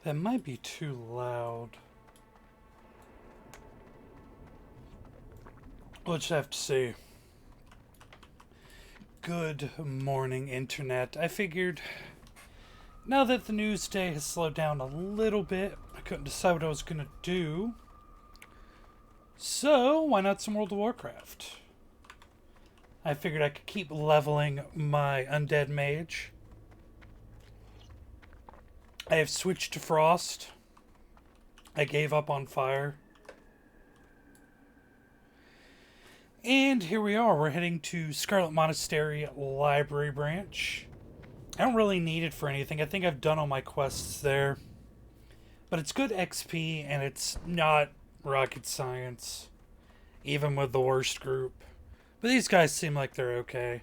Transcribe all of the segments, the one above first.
That might be too loud. We'll just have to see. Good morning, Internet. I figured now that the news day has slowed down a little bit, I couldn't decide what I was going to do. So, why not some World of Warcraft? I figured I could keep leveling my Undead Mage. I have switched to Frost. I gave up on Fire. And here we are. We're heading to Scarlet Monastery Library Branch. I don't really need it for anything. I think I've done all my quests there. But it's good XP and it's not rocket science. Even with the worst group. But these guys seem like they're okay.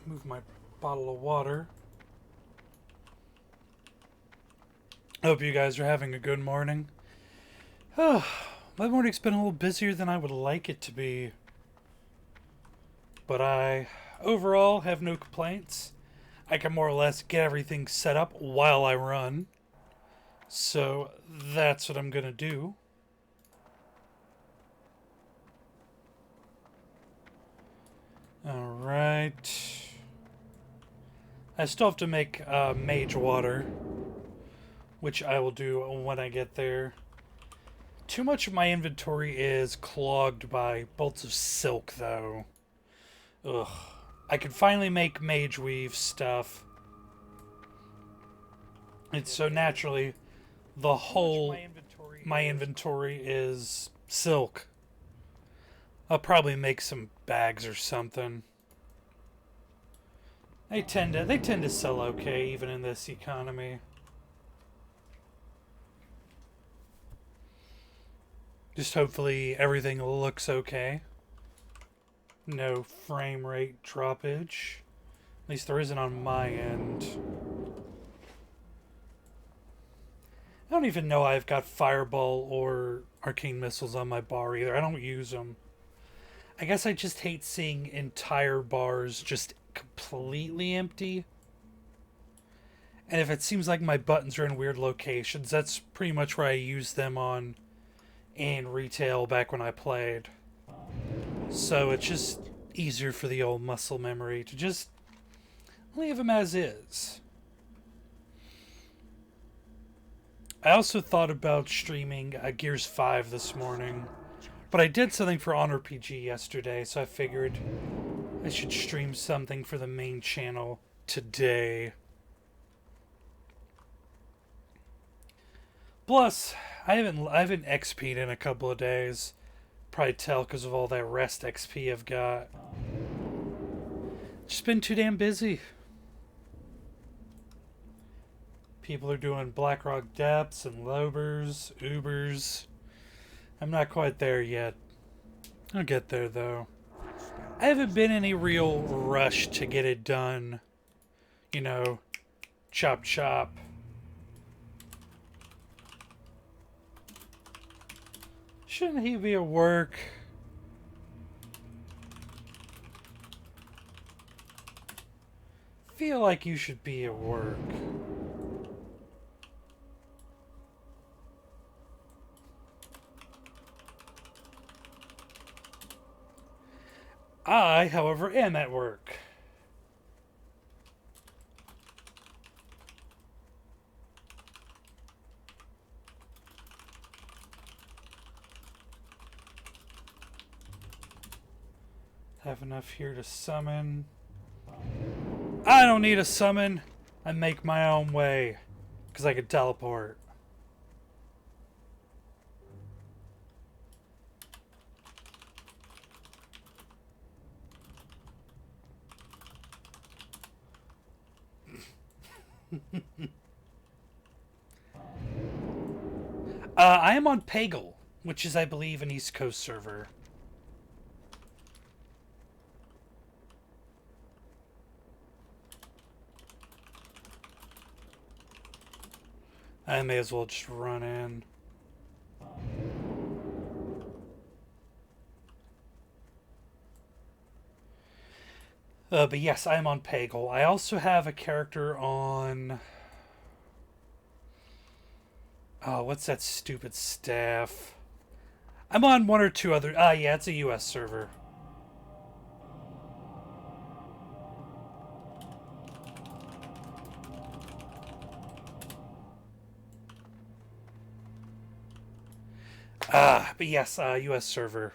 Move my bottle of water. I hope you guys are having a good morning. Oh, my morning's been a little busier than I would like it to be. But I, overall, have no complaints. I can more or less get everything set up while I run. So, that's what I'm going to do. Alright. I still have to make mage water, which I will do when I get there. Too much of my inventory is clogged by bolts of silk, though. Ugh. I can finally make mage weave stuff. And so naturally, the whole my inventory is silk. I'll probably make some bags or something. They tend to sell okay even in this economy. Just hopefully everything looks okay. No frame rate droppage. At least there isn't on my end. I don't even know I've got Fireball or Arcane Missiles on my bar either. I don't use them. I guess I just hate seeing entire bars just completely empty. And if it seems like my buttons are in weird locations, that's pretty much where I used them on in retail back when I played. So it's just easier for the old muscle memory to just leave them as is. I also thought about streaming Gears 5 this morning, but I did something for Honor PG yesterday, so I figured I should stream something for the main channel today. Plus, I haven't XP'd in a couple of days. Probably tell because of all that rest XP I've got. Just been too damn busy. People are doing Blackrock Depths and Lobers, Ubers. I'm not quite there yet. I'll get there though. I haven't been in any real rush to get it done. You know, chop chop. Shouldn't he be at work? Feel like you should be at work. I, however, am at work. Have enough here to summon. I don't need a summon. I make my own way. Because I can teleport. I am on Pagel, which is, I believe, an East Coast server. I may as well just run in. But yes, I am on Pagel. I also have a character on... Oh, what's that stupid staff? I'm on one or two other... yeah, it's a US server. But yes, US server.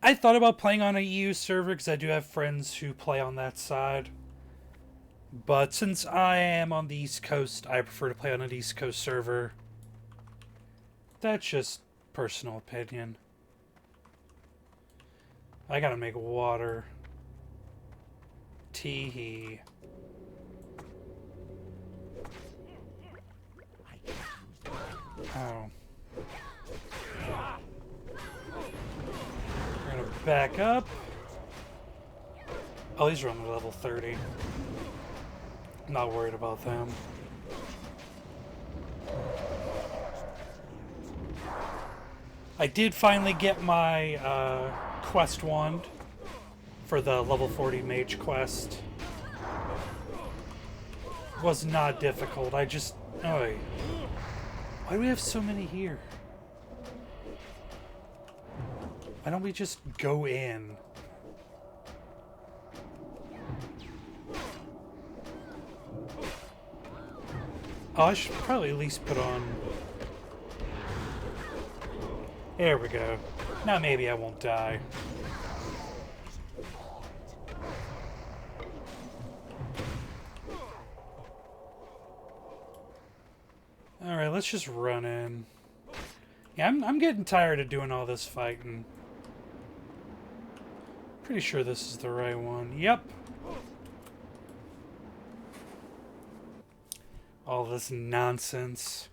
I thought about playing on a EU server because I do have friends who play on that side. But since I am on the East Coast, I prefer to play on an East Coast server. That's just personal opinion. I gotta make water. Tee-hee. Oh. We're gonna back up. Oh, these are only level 30. I'm not worried about them. I did finally get my quest wand for the level 40 mage quest. Was not difficult. I just... Oh, wait. Why do we have so many here? Why don't we just go in? Oh, I should probably at least put on... There we go. Now maybe I won't die. Alright, let's just run in. Yeah, I'm getting tired of doing all this fighting. Pretty sure this is the right one. Yep. All this nonsense.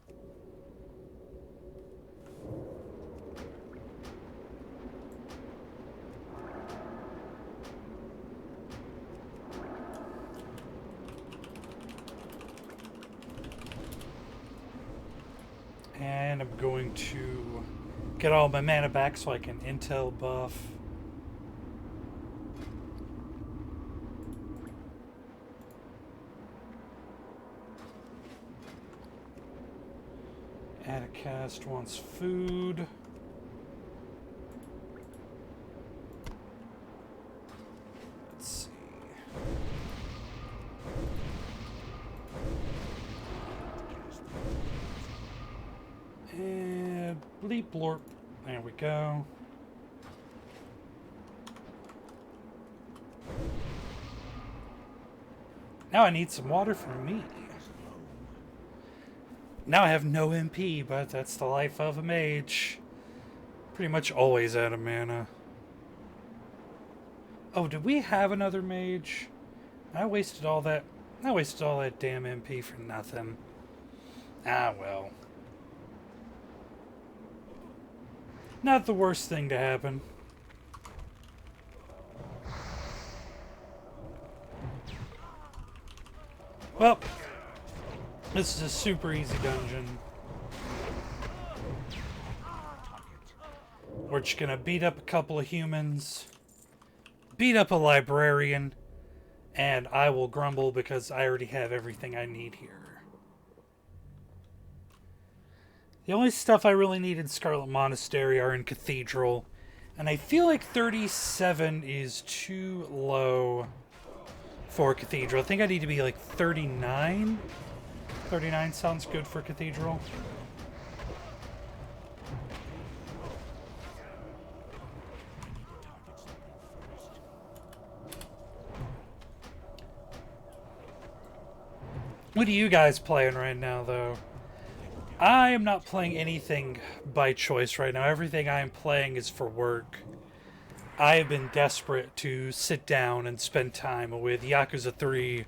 And I'm going to get all my mana back so I can intel buff. Atticast wants food. Let's see. And bleep blorp. There we go. Now I need some water for me. Now I have no MP, but that's the life of a mage. Pretty much always out of mana. Oh, did we have another mage? I wasted all that damn MP for nothing. Ah, well. Not the worst thing to happen. Well, this is a super easy dungeon. We're just gonna beat up a couple of humans, beat up a librarian, and I will grumble because I already have everything I need here. The only stuff I really need in Scarlet Monastery are in Cathedral, and I feel like 37 is too low for Cathedral. I think I need to be like 39. 39 sounds good for Cathedral. What are you guys playing right now, though? I am not playing anything by choice right now. Everything I am playing is for work. I have been desperate to sit down and spend time with Yakuza 3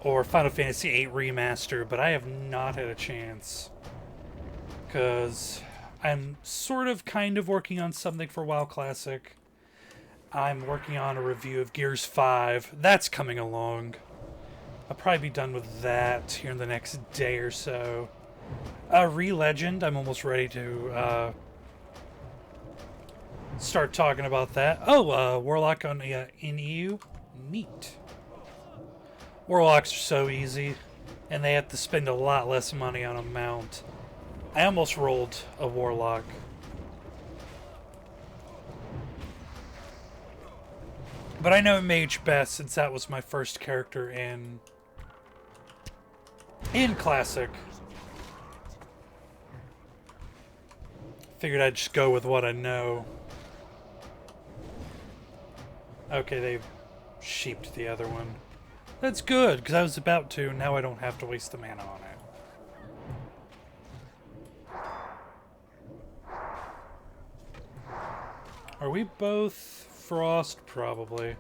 or Final Fantasy VIII Remaster, but I have not had a chance. Because I'm sort of kind of working on something for WoW Classic. I'm working on a review of Gears 5. That's coming along. I'll probably be done with that here in the next day or so. Re-Legend, I'm almost ready to start talking about that. Oh, Warlock on in EU. Neat. Warlocks are so easy, and they have to spend a lot less money on a mount. I almost rolled a Warlock. But I know Mage best since that was my first character in Classic. Figured I'd just go with what I know. Okay, they sheeped the other one. That's good, because I was about to. Now I don't have to waste the mana on it. Are we both Frost? Probably.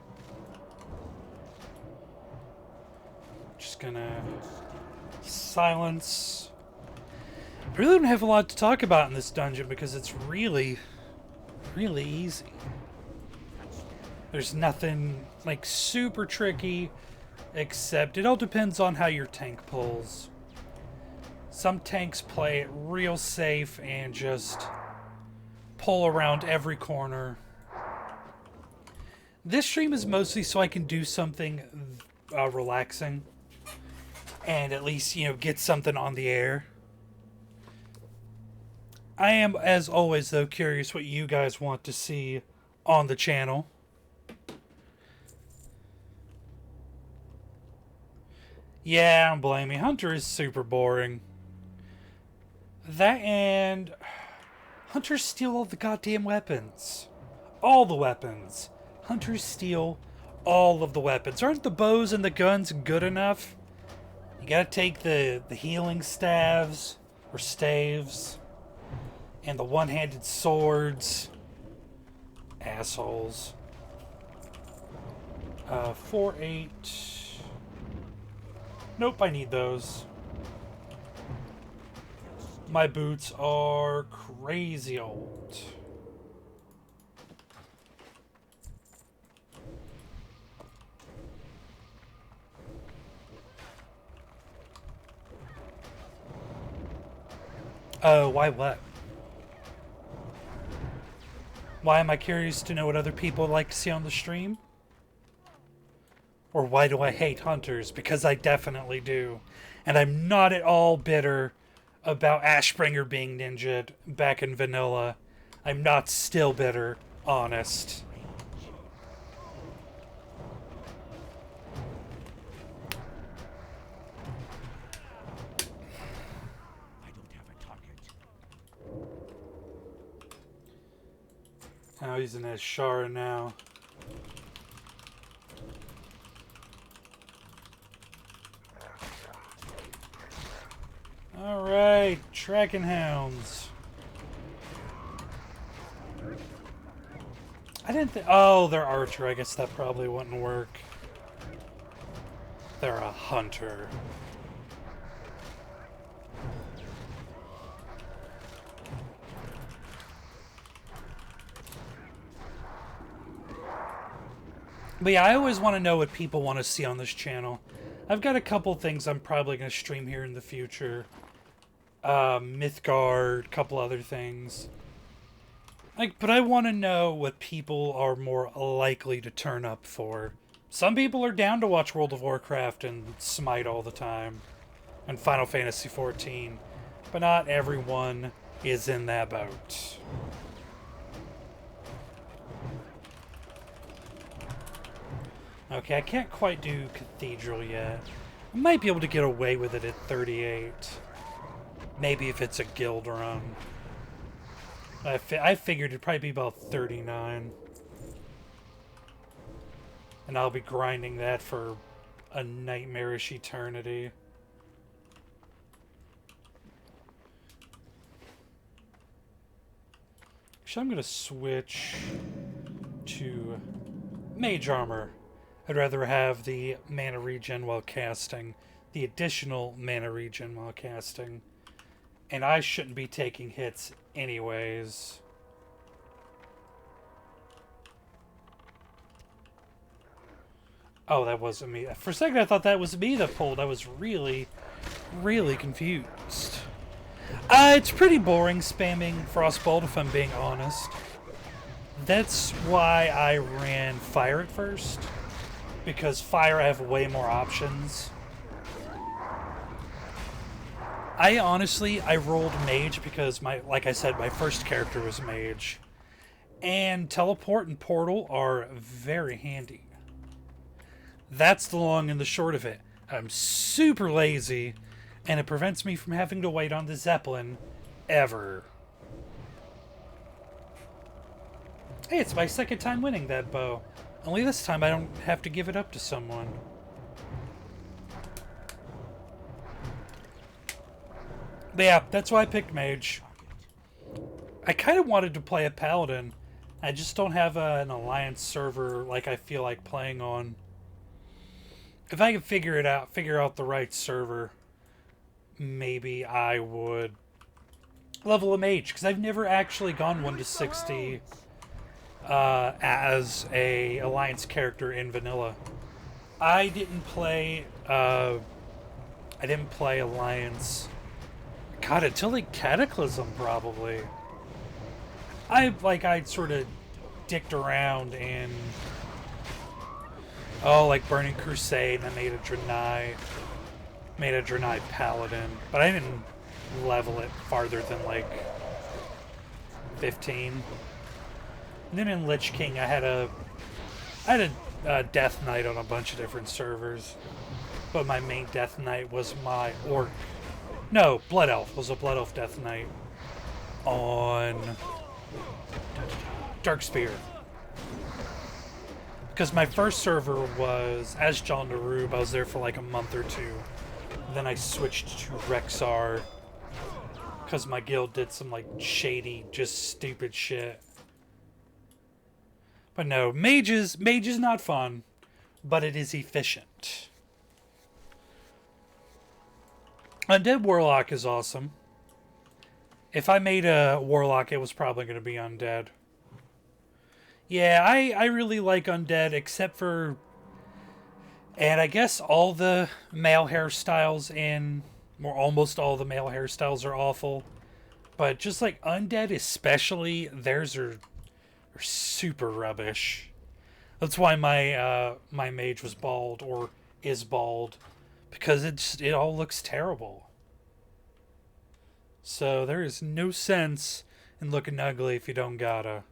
Just gonna silence. I really don't have a lot to talk about in this dungeon because it's really, really easy. There's nothing like super tricky, except it all depends on how your tank pulls. Some tanks play it real safe and just pull around every corner. This stream is mostly so I can do something relaxing and at least, you know, get something on the air. I am, as always, though, curious what you guys want to see on the channel. Yeah, don't blame me. Hunter is super boring. That and Hunters steal all the goddamn weapons. All the weapons. Hunters steal all of the weapons. Aren't the bows and the guns good enough? You gotta take the healing staves or staves and the one-handed swords. Assholes. 4-8. Nope, I need those. My boots are crazy old. Why what? Why am I curious to know what other people like to see on the stream? Or why do I hate hunters? Because I definitely do. And I'm not at all bitter about Ashbringer being ninja'd back in vanilla. I'm not still bitter, honest. I don't have a target. Oh, he's in Ashara now. Alright, tracking hounds. I didn't think. Oh, they're archer. I guess that probably wouldn't work. They're a hunter. But yeah, I always want to know what people want to see on this channel. I've got a couple things I'm probably going to stream here in the future. Mythgard, couple other things. But I want to know what people are more likely to turn up for. Some people are down to watch World of Warcraft and Smite all the time. And Final Fantasy XIV. But not everyone is in that boat. Okay, I can't quite do Cathedral yet. I might be able to get away with it at 38. Maybe if it's a guild run. I figured it'd probably be about 39. And I'll be grinding that for a nightmarish eternity. Actually, I'm going to switch to Mage Armor. I'd rather have the mana regen while casting. The additional mana regen while casting. And I shouldn't be taking hits anyways. Oh, that wasn't me. For a second I thought that was me that pulled. I was really, really confused. It's pretty boring spamming Frostbolt if I'm being honest. That's why I ran Fire at first. because fire I have way more options. I rolled mage because like I said, my first character was mage. And teleport and portal are very handy. That's the long and the short of it. I'm super lazy, and it prevents me from having to wait on the Zeppelin ever. Hey, it's my second time winning that bow. Only this time I don't have to give it up to someone. But yeah, that's why I picked mage. I kind of wanted to play a paladin. I just don't have an alliance server like I feel like playing on. If I could figure out the right server, maybe I would level a mage, because I've never actually gone 1 to 60 as a alliance character in vanilla. I didn't play alliance, God, until like Cataclysm probably. I'd sort of dicked around in like Burning Crusade, and I made a Draenei Paladin, but I didn't level it farther than like 15. And then in Lich King, I had a Death Knight on a bunch of different servers, but my main Death Knight was my Orc. No, Blood Elf was a Blood Elf Death Knight on Darkspear. Because my first server was as John Darube. I was there for like a month or two. Then I switched to Rexar because my guild did some like shady, just stupid shit. But no, mage is not fun, but it is efficient. Undead Warlock is awesome. If I made a Warlock, it was probably going to be Undead. Yeah, I really like Undead, except for... And I guess all the male hairstyles almost all the male hairstyles are awful. But just like Undead especially, theirs are super rubbish. That's why my mage was bald, or is bald. Because it all looks terrible. So there is no sense in looking ugly if you don't gotta.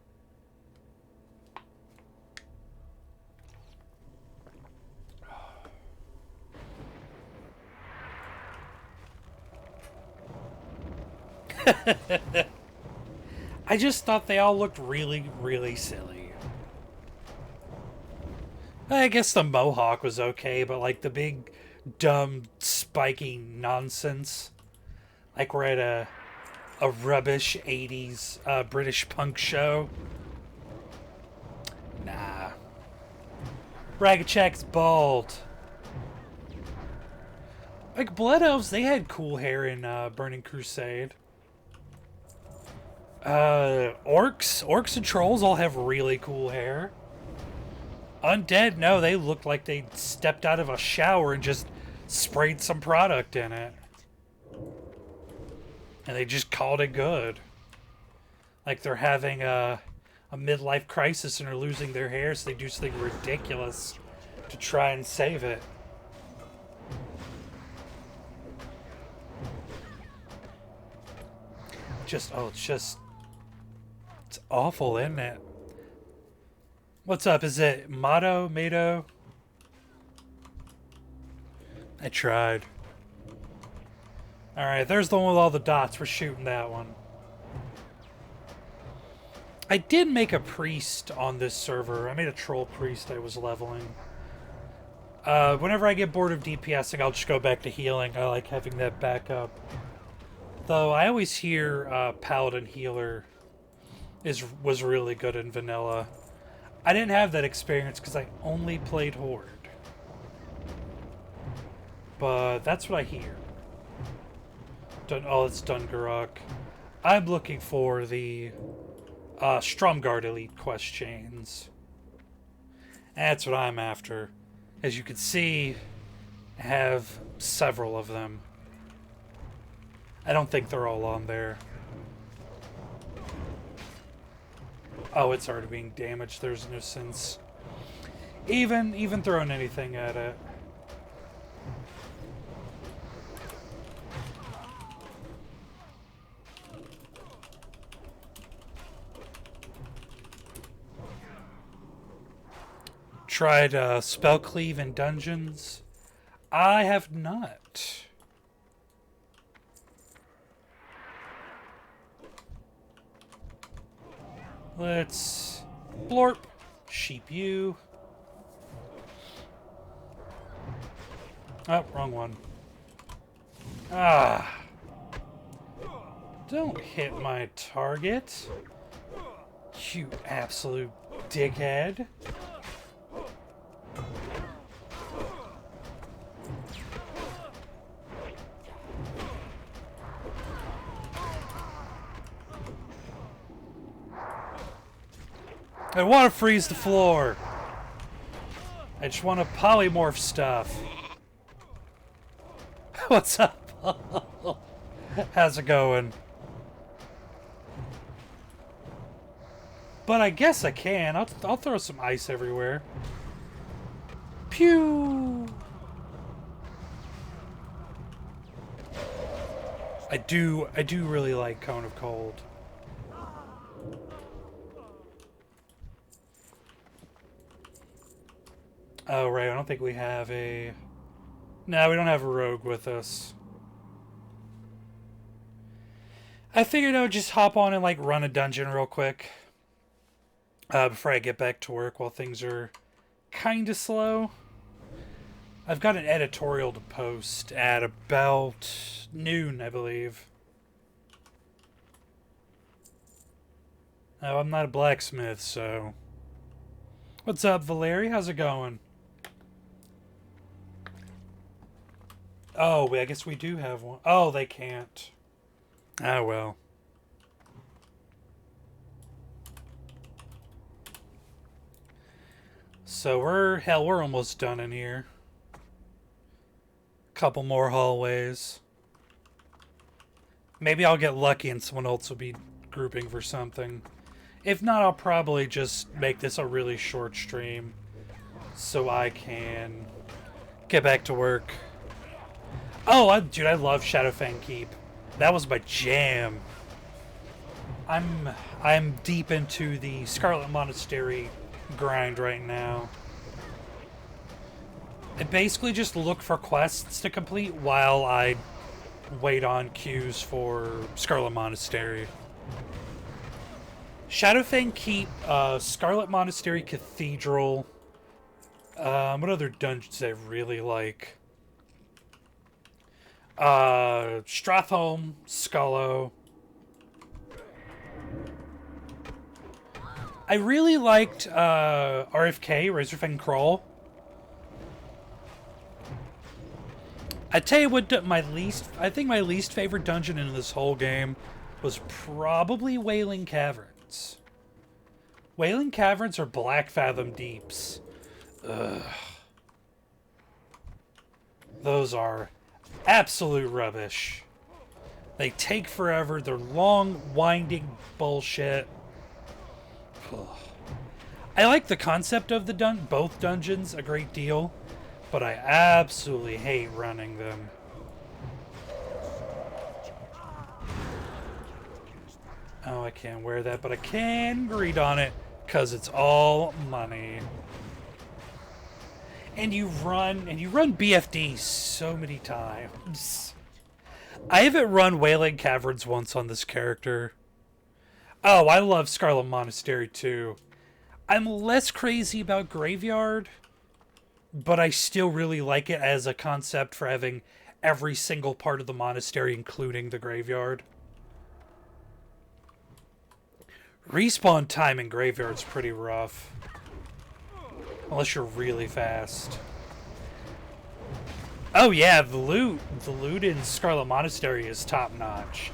I just thought they all looked really, really silly. I guess the mohawk was okay, but like the big, dumb, spiky nonsense. Like we're at a rubbish 80s British punk show. Nah. Ragachak's bald. Like Blood Elves, they had cool hair in Burning Crusade. Orcs and trolls all have really cool hair. Undead, no, they looked like they stepped out of a shower and just sprayed some product in it. And they just called it good. Like they're having a midlife crisis and are losing their hair, so they do something ridiculous to try and save it. It's awful, isn't it? What's up? Is it Mado? I tried. Alright, there's the one with all the dots. We're shooting that one. I did make a priest on this server. I made a troll priest I was leveling. Whenever I get bored of DPSing, I'll just go back to healing. I like having that backup. Though I always hear Paladin Healer was really good in vanilla. I didn't have that experience because I only played Horde. But that's what I hear. It's Dungurok. I'm looking for the Stromgarde Elite quest chains. That's what I'm after. As you can see, I have several of them. I don't think they're all on there. Oh, it's already being damaged. There's no sense Even throwing anything at it. Tried spell cleave in dungeons. I have not. Let's blorp, sheep you. Oh, wrong one. Ah. Don't hit my target. You absolute dickhead. I want to freeze the floor. I just want to polymorph stuff. What's up? How's it going? But I guess I can. I'll throw some ice everywhere. Pew! I do really like Cone of Cold. Oh, right, I don't think we have a... No, we don't have a rogue with us. I figured I would just hop on and, like, run a dungeon real quick. Before I get back to work while things are kinda slow. I've got an editorial to post at about noon, I believe. Oh, I'm not a blacksmith, so... What's up, Valeri? How's it going? Oh, I guess we do have one. Oh, they can't. Ah, well. So we're almost done in here. Couple more hallways. Maybe I'll get lucky and someone else will be grouping for something. If not, I'll probably just make this a really short stream so I can get back to work. Oh, dude, I love Shadowfang Keep. That was my jam. I'm deep into the Scarlet Monastery grind right now. I basically just look for quests to complete while I wait on queues for Scarlet Monastery. Shadowfang Keep, Scarlet Monastery Cathedral. What other dungeons I really like? Stratholme, Skullo. I really liked RFK, Razorfang Crawl. I tell you what, I think my least favorite dungeon in this whole game was probably Wailing Caverns. Wailing Caverns or Black Fathom Deeps. Ugh. Those are absolute rubbish. They take forever. They're long, winding bullshit. Ugh. I like the concept of the both dungeons a great deal, but I absolutely hate running them. Oh, I can't wear that, but I can greed on it because it's all money. And you run BFD so many times. I haven't run Wailing Caverns once on this character. Oh, I love Scarlet Monastery too. I'm less crazy about Graveyard, but I still really like it as a concept for having every single part of the monastery, including the graveyard. Respawn time in Graveyard's pretty rough. Unless you're really fast. Oh yeah, the loot in Scarlet Monastery is top notch.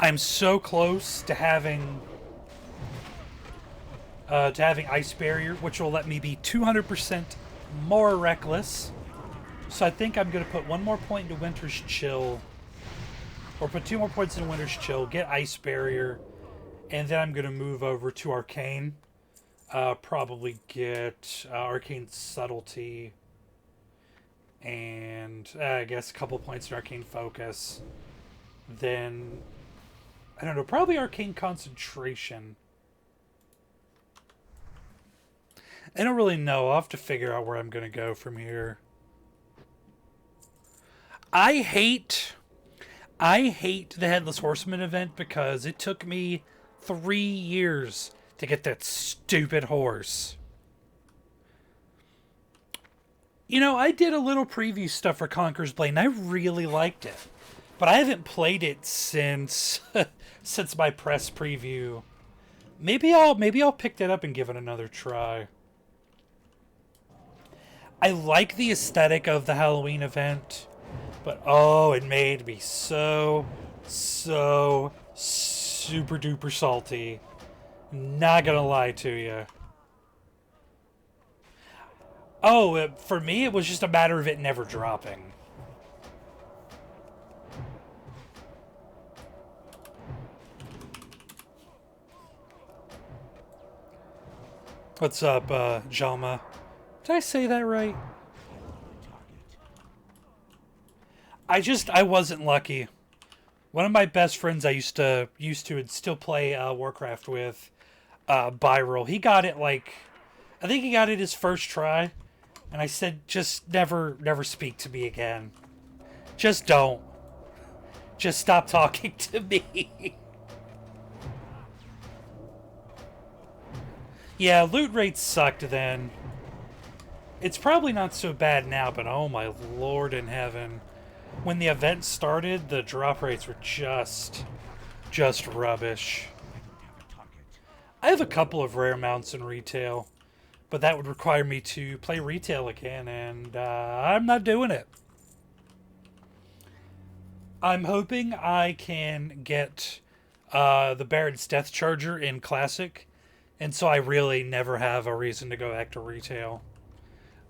I'm so close to having Ice Barrier, which will let me be 200% more reckless. So I think I'm going to put one more point into Winter's Chill or put 2 more points in Winter's Chill, get Ice Barrier, and then I'm going to move over to Arcane. Probably get Arcane Subtlety, and I guess a couple points in Arcane Focus. Then, I don't know, probably Arcane Concentration. I don't really know. I'll have to figure out where I'm going to go from here. I hate the Headless Horseman event because it took me 3 years to get that stupid horse. You know, I did a little preview stuff for Conqueror's Blade, and I really liked it. But I haven't played it since since my press preview. Maybe I'll pick that up and give it another try. I like the aesthetic of the Halloween event, but oh, it made me so super duper salty. Not gonna lie to you. Oh, for me, it was just a matter of it never dropping. What's up, Jalma? Did I say that right? I wasn't lucky. One of my best friends I used to and still play Warcraft with, Byral. He got it I think he got it his first try, and I said, just never speak to me again. Just don't. Just stop talking to me. Yeah, loot rates sucked then. It's probably not so bad now, but oh my lord in heaven. When the event started, the drop rates were just rubbish. I have a couple of rare mounts in retail, but that would require me to play retail again, and I'm not doing it. I'm hoping I can get the Baron's Death Charger in Classic, and so I really never have a reason to go back to retail.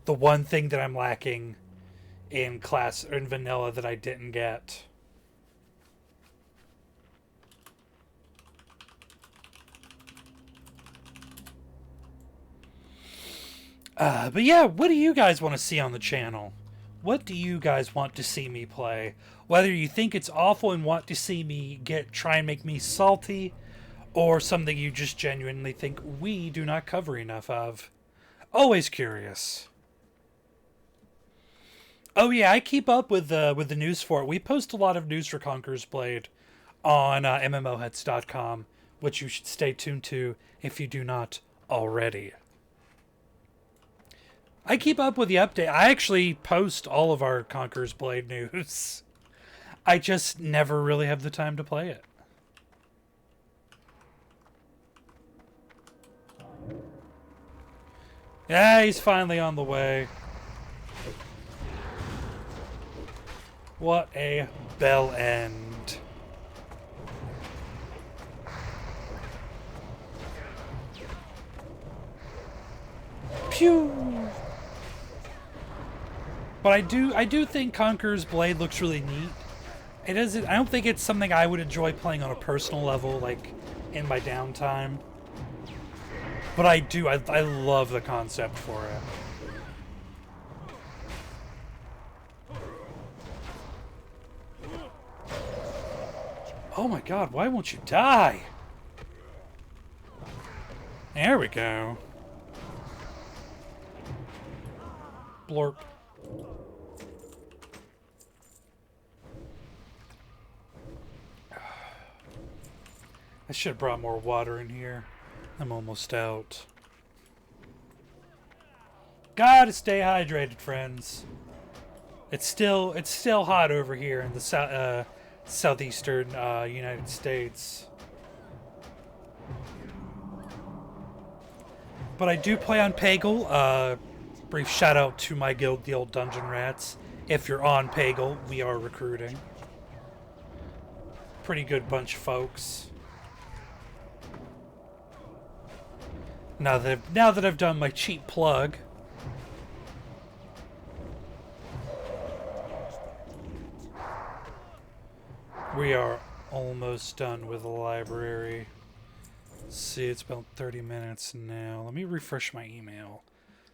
The one thing that I'm lacking in vanilla that I didn't get. But yeah, what do you guys want to see on the channel? What do you guys want to see me play? Whether you think it's awful and want to see me try and make me salty, or something you just genuinely think we do not cover enough of. Always curious. Oh yeah, I keep up with the news for it. We post a lot of news for Conqueror's Blade on MMOHuts.com, which you should stay tuned to if you do not already. I keep up with the update. I actually post all of our Conqueror's Blade news. I just never really have the time to play it. Yeah, he's finally on the way. What a bell end. Pew! But I do think Conqueror's Blade looks really neat. It isn't. I don't think it's something I would enjoy playing on a personal level, like in my downtime. But I do. I love the concept for it. Oh my god, why won't you die? There we go. Blorp. I should have brought more water in here. I'm almost out. Gotta stay hydrated, friends. It's still hot over here in the southeastern United States. But I do play on Pagel. Brief shout out to my guild, the Old Dungeon Rats. If you're on Pagel, we are recruiting. Pretty good bunch of folks. Now that I've done my cheap plug. We are almost done with the library. Let's see, it's about 30 minutes now. Let me refresh my email.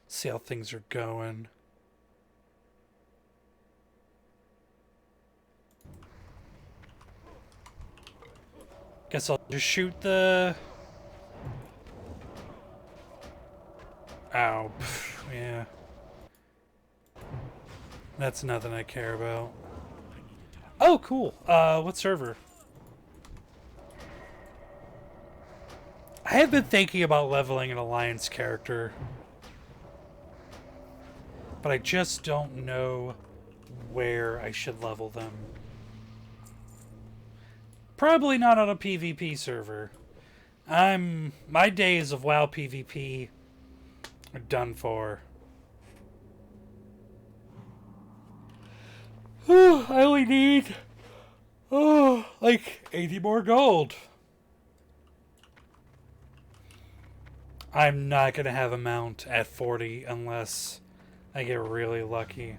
See how things are going. Guess I'll just shoot the... Ow. Yeah. That's nothing I care about. Oh, cool. What server? I have been thinking about leveling an Alliance character. But I just don't know where I should level them. Probably not on a PvP server. My days of WoW PvP are done for. I only need like 80 more gold. I'm not gonna have a mount at 40 unless I get really lucky.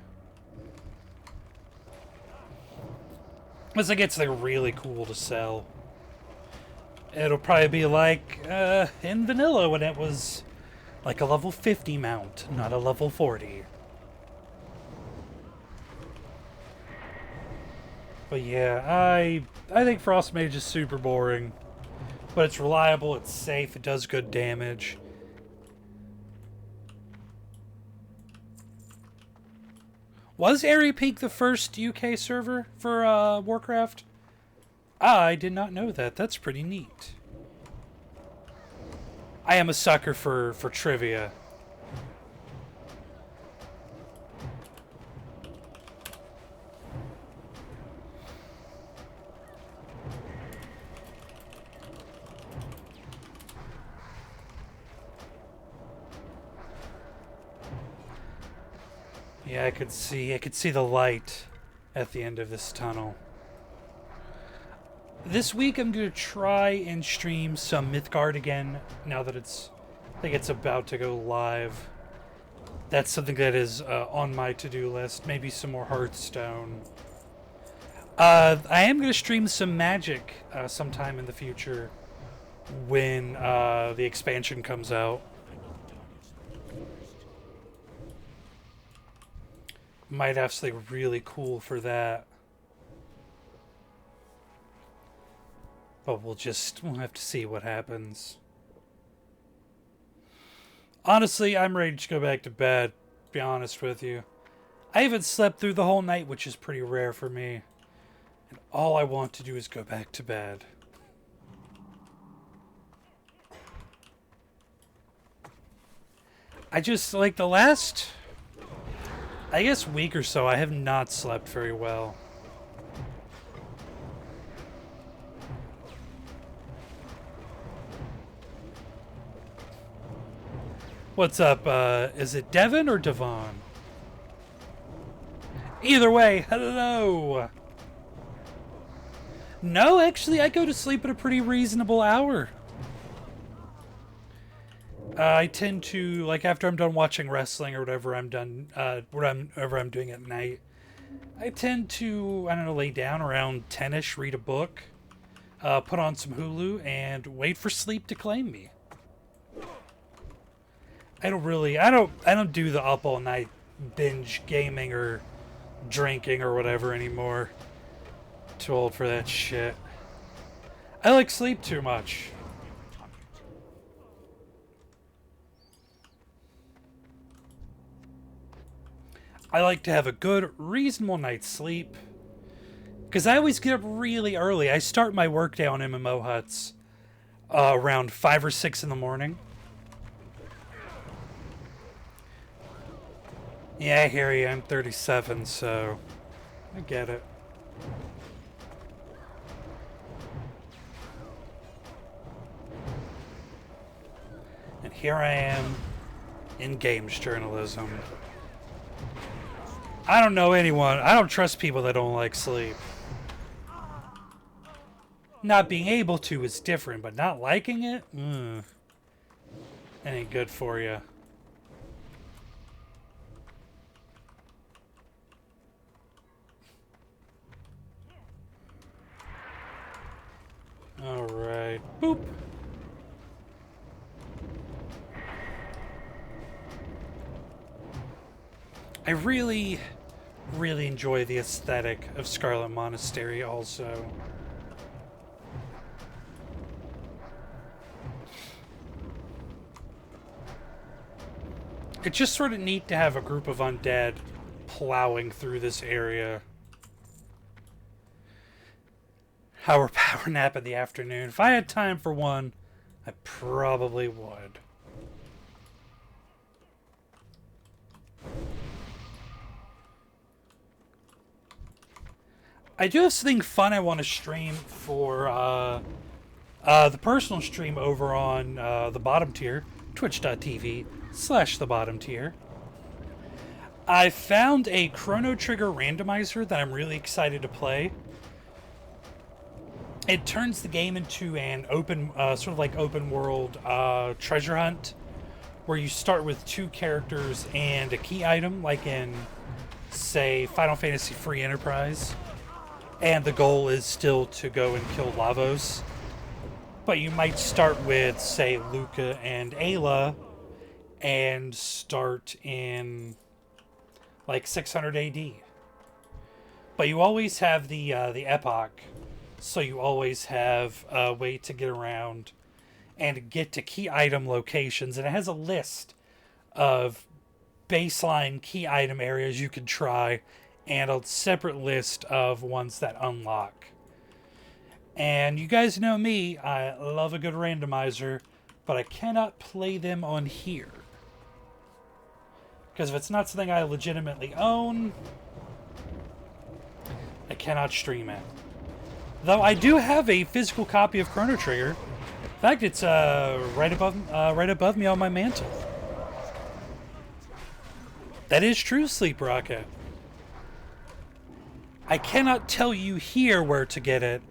Unless it gets like really cool to sell. It'll probably be like in vanilla when it was like a level 50 mount, not a level 40. But yeah, I think Frost Mage is super boring. But it's reliable, it's safe, it does good damage. Was Airy Peak the first UK server for Warcraft? I did not know that. That's pretty neat. I am a sucker for trivia. Yeah, I could see the light at the end of this tunnel. This week I'm gonna try and stream some Mythgard again. Now that I think it's about to go live. That's something that is on my to-do list. Maybe some more Hearthstone. I am gonna stream some Magic sometime in the future when the expansion comes out. Might have something really cool for that. But we'll have to see what happens. Honestly, I'm ready to go back to bed, to be honest with you. I haven't slept through the whole night, which is pretty rare for me. And all I want to do is go back to bed. I just, like, the last, I guess, week or so, I have not slept very well. What's up? Is it Devon or Devon? Either way, hello! No, actually, I go to sleep at a pretty reasonable hour. I tend to, like, after I'm done watching wrestling or whatever I'm done, whatever I'm doing at night, I tend to, I don't know, lay down around 10-ish, read a book, put on some Hulu, and wait for sleep to claim me. I don't do the up all night binge gaming or drinking or whatever anymore. Too old for that shit. I like sleep too much. I like to have a good, reasonable night's sleep. Because I always get up really early. I start my workday on MMOHuts around 5 or 6 in the morning. Yeah, I hear you. I'm 37, so I get it. And here I am in games journalism. I don't know anyone. I don't trust people that don't like sleep. Not being able to is different, but not liking it? That ain't good for you. Alright. Boop. I really enjoy the aesthetic of Scarlet Monastery also. It's just sort of neat to have a group of undead plowing through this area. Our power nap in the afternoon. If I had time for one, I probably would. I do have something fun I want to stream for the personal stream over on the bottom tier, twitch.tv/the bottom tier. I found a Chrono Trigger randomizer that I'm really excited to play. It turns the game into an open, sort of like open world treasure hunt, where you start with 2 characters and a key item, like in, say, Final Fantasy Free Enterprise. And the goal is still to go and kill Lavos. But you might start with, say, Luca and Ayla, and start in, like, 600 AD. But you always have the epoch, so you always have a way to get around and get to key item locations. And it has a list of baseline key item areas you can try, and a separate list of ones that unlock. And you guys know me, I love a good randomizer, but I cannot play them on here. Because if it's not something I legitimately own, I cannot stream it. Though I do have a physical copy of Chrono Trigger. In fact, it's right above me on my mantle. That is true, Sleep Rocket. I cannot tell you here where to get it,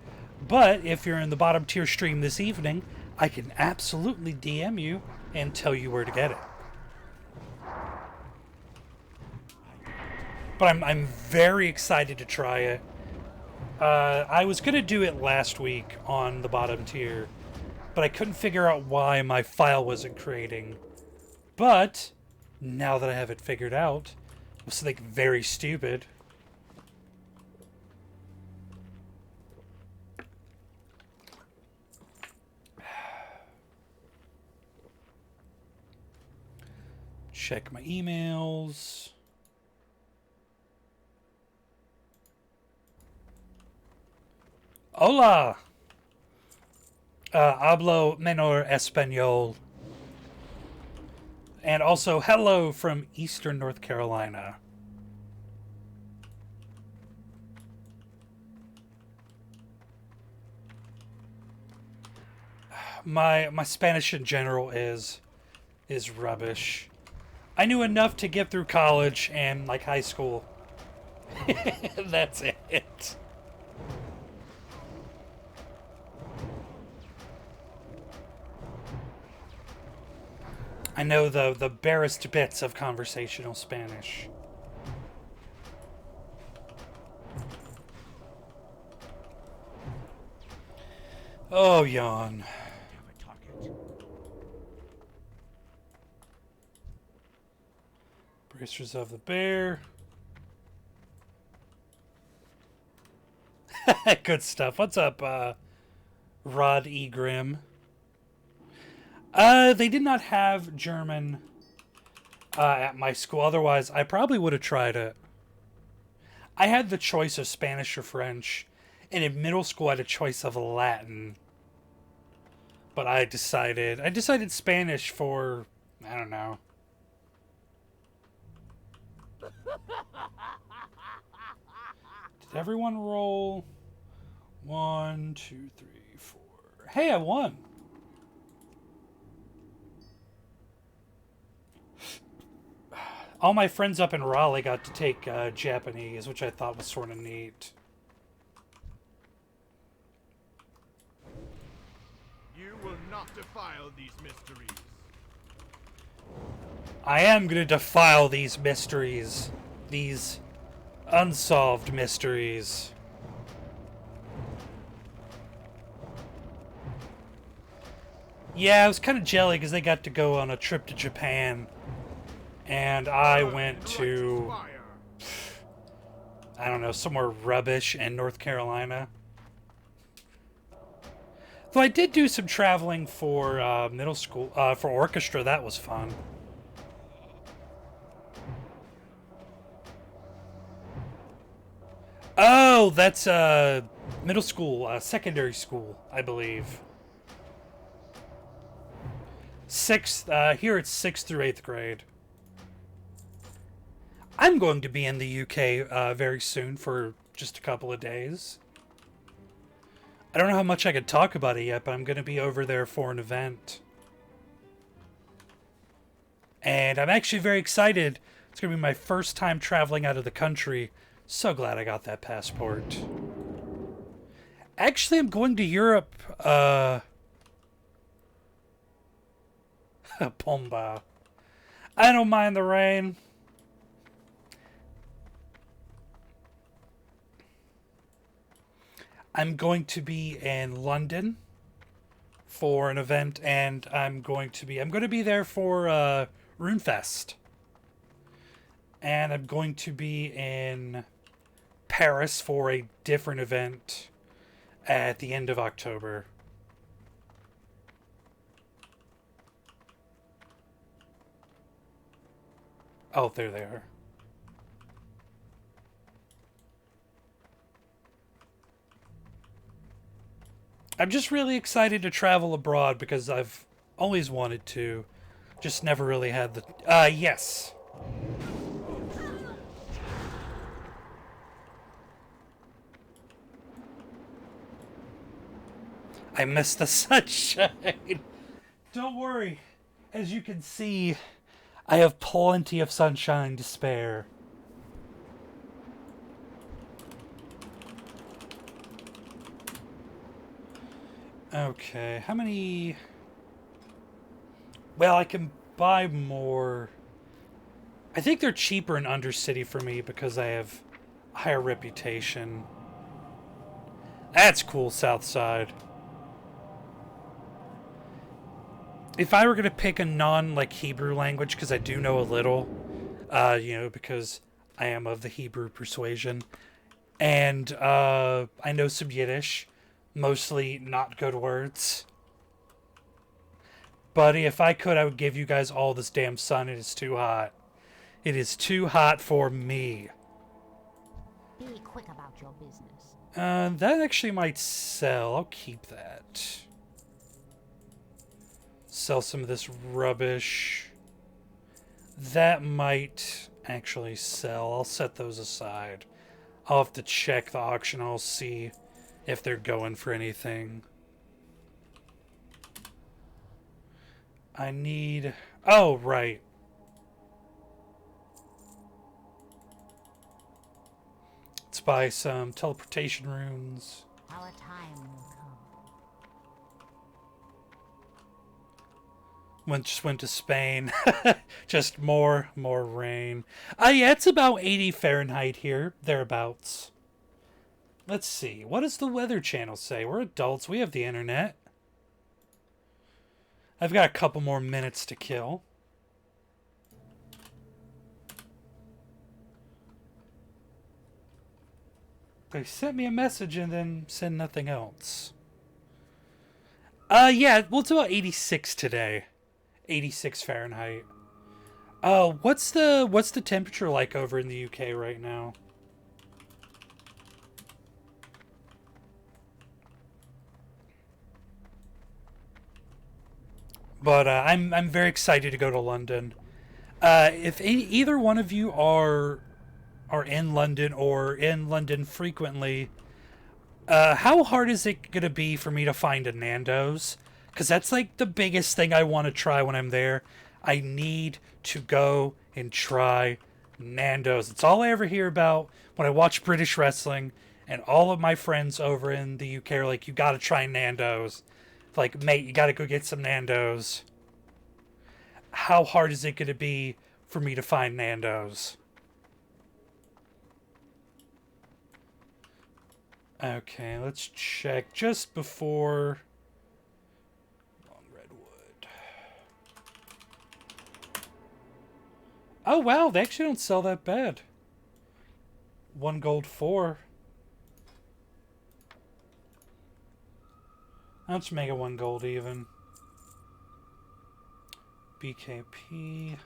but if you're in the bottom tier stream this evening, I can absolutely DM you and tell you where to get it. But I'm very excited to try it. I was going to do it last week on the bottom tier, but I couldn't figure out why my file wasn't creating. But now that I have it figured out, it was something very stupid. Check my emails. Hola. Hablo menor español. And also, hello from Eastern North Carolina. My Spanish in general is rubbish. I knew enough to get through college and, like, high school. That's it. I know the barest bits of conversational Spanish. Oh, yawn. Bracers of the Bear. Good stuff. What's up, Rod E. Grimm? They did not have German at my school. Otherwise, I probably would have tried it. I had the choice of Spanish or French. And in middle school, I had a choice of Latin. But I decided Spanish for, I don't know. Did everyone roll? 1, 2, 3, 4. Hey, I won. All my friends up in Raleigh got to take Japanese, which I thought was sort of neat. You will not defile these mysteries. I am going to defile these mysteries. These unsolved mysteries. Yeah, I was kind of jelly because they got to go on a trip to Japan, and I went to, Fire. I don't know, somewhere rubbish in North Carolina. Though I did do some traveling for middle school, for orchestra. That was fun. Oh, that's middle school, secondary school, I believe. Sixth, here it's 6th through 8th grade. I'm going to be in the UK very soon for just a couple of days. I don't know how much I could talk about it yet, but I'm going to be over there for an event. And I'm actually very excited. It's going to be my first time traveling out of the country. So glad I got that passport. Actually, I'm going to Europe, Pomba. I don't mind the rain. I'm going to be in London for an event, and I'm going to be there for RuneFest. And I'm going to be in Paris for a different event at the end of October. Oh, there they are. I'm just really excited to travel abroad because I've always wanted to. Just never really had the... yes. I miss the sunshine. Don't worry. As you can see, I have plenty of sunshine to spare. Okay, how many... Well, I can buy more. I think they're cheaper in Undercity for me because I have higher reputation. That's cool, Southside. If I were going to pick a non, Hebrew language, because I do know a little, because I am of the Hebrew persuasion, and I know some Yiddish, mostly not good words. But if I could, I would give you guys all this damn sun. It is too hot. It is too hot for me. Be quick about your business. That actually might sell. I'll keep that. Sell some of this rubbish. That might actually sell. I'll set those aside. I'll have to check the auction. I'll see if they're going for anything. I need... Oh, right. Let's buy some teleportation runes. Our time will come. Just went to Spain. Just more rain. Yeah, it's about 80 Fahrenheit here. Thereabouts. Let's see. What does the Weather Channel say? We're adults. We have the internet. I've got a couple more minutes to kill. They sent me a message and then send nothing else. Yeah, well, it's about 86 today. 86 Fahrenheit. Oh, what's the temperature like over in the UK right now? But I'm very excited to go to London. If either one of you are in London or in London frequently, how hard is it gonna be for me to find a Nando's? Because that's like the biggest thing I want to try when I'm there. I need to go and try Nando's. It's all I ever hear about when I watch British wrestling, and all of my friends over in the UK are like, you gotta try Nando's. Like, mate, you gotta go get some Nando's. How hard is it gonna be for me to find Nando's? Okay, let's check just before... Long Redwood. Oh, wow. They actually don't sell that bad. 1 gold 4. Let's make it 1 gold even. BKP.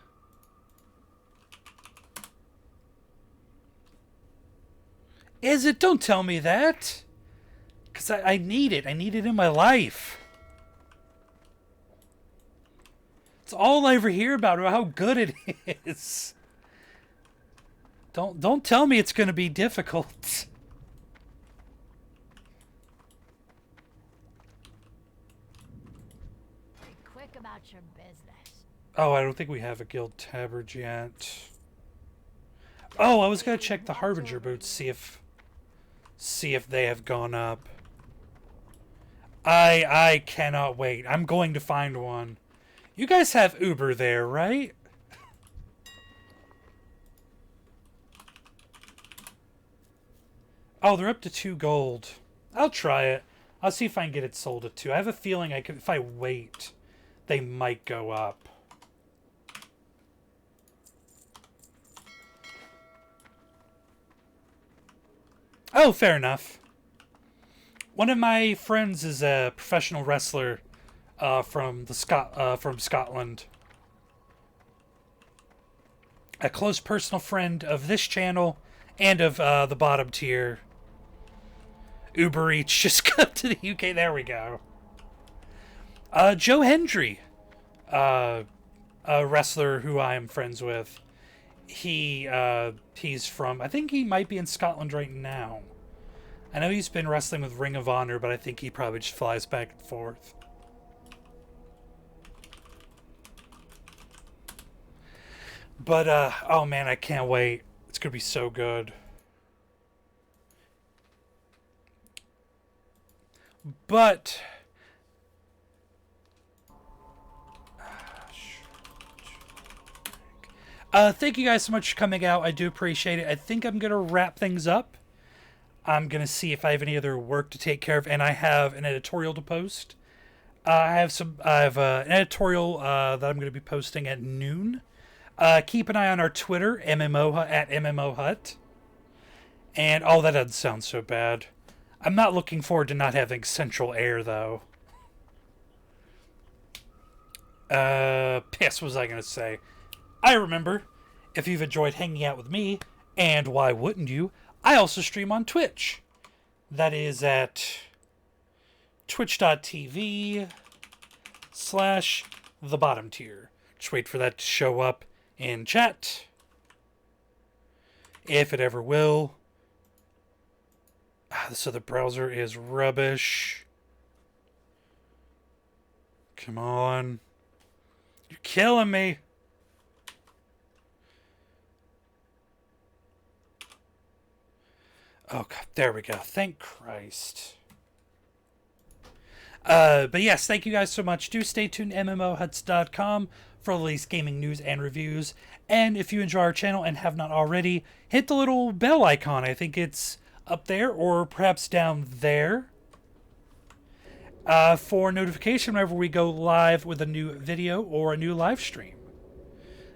Is it? Don't tell me that. Because I need it. I need it in my life. It's all I ever hear about how good it is. Don't tell me it's going to be difficult. Be quick about your business. Oh, I don't think we have a guild tabard yet. Oh, I was going to check the Harbinger boots, see if they have gone up. I cannot wait. I'm going to find one. You guys have Uber there, right? Oh, they're up to 2 gold. I'll try it. I'll see if I can get it sold at 2. I have a feeling I could, if I wait, they might go up. Oh, fair enough. One of my friends is a professional wrestler from Scotland. A close personal friend of this channel and of the bottom tier. Uber Eats just come to the UK. There we go. Joe Hendry, a wrestler who I am friends with. He's from, I think he might be in Scotland right now. I know he's been wrestling with Ring of Honor, but I think he probably just flies back and forth. But, oh man, I can't wait. It's gonna be so good. But... thank you guys so much for coming out. I do appreciate it. I think I'm going to wrap things up. I'm going to see if I have any other work to take care of, and I have an editorial to post. I have an editorial that I'm going to be posting at noon. Keep an eye on our Twitter, at MMOHut. And, oh, that doesn't sound so bad. I'm not looking forward to not having central air, though. What was I going to say? I remember, if you've enjoyed hanging out with me, and why wouldn't you, I also stream on Twitch. That is at twitch.tv/thebottomtier. Just wait for that to show up in chat. If it ever will. So the browser is rubbish. Come on. You're killing me. Oh, God, there we go. Thank Christ. But yes, thank you guys so much. Do stay tuned to MMOHuts.com for the latest gaming news and reviews. And if you enjoy our channel and have not already, hit the little bell icon. I think it's up there or perhaps down there. For notification whenever we go live with a new video or a new live stream.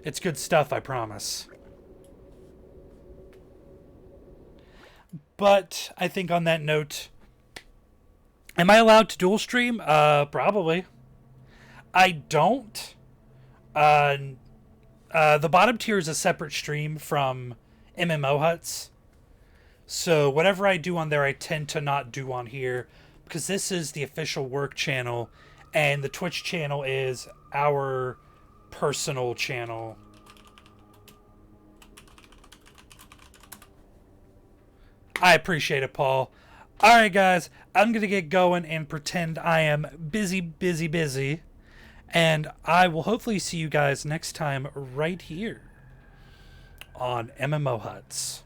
It's good stuff, I promise. But I think on that note, am I allowed to dual stream? Probably. I don't. The bottom tier is a separate stream from MMOHuts. So whatever I do on there, I tend to not do on here. Because this is the official work channel. And the Twitch channel is our personal channel. I appreciate it, Paul. Alright, guys. I'm going to get going and pretend I am busy. And I will hopefully see you guys next time right here on MMOHuts.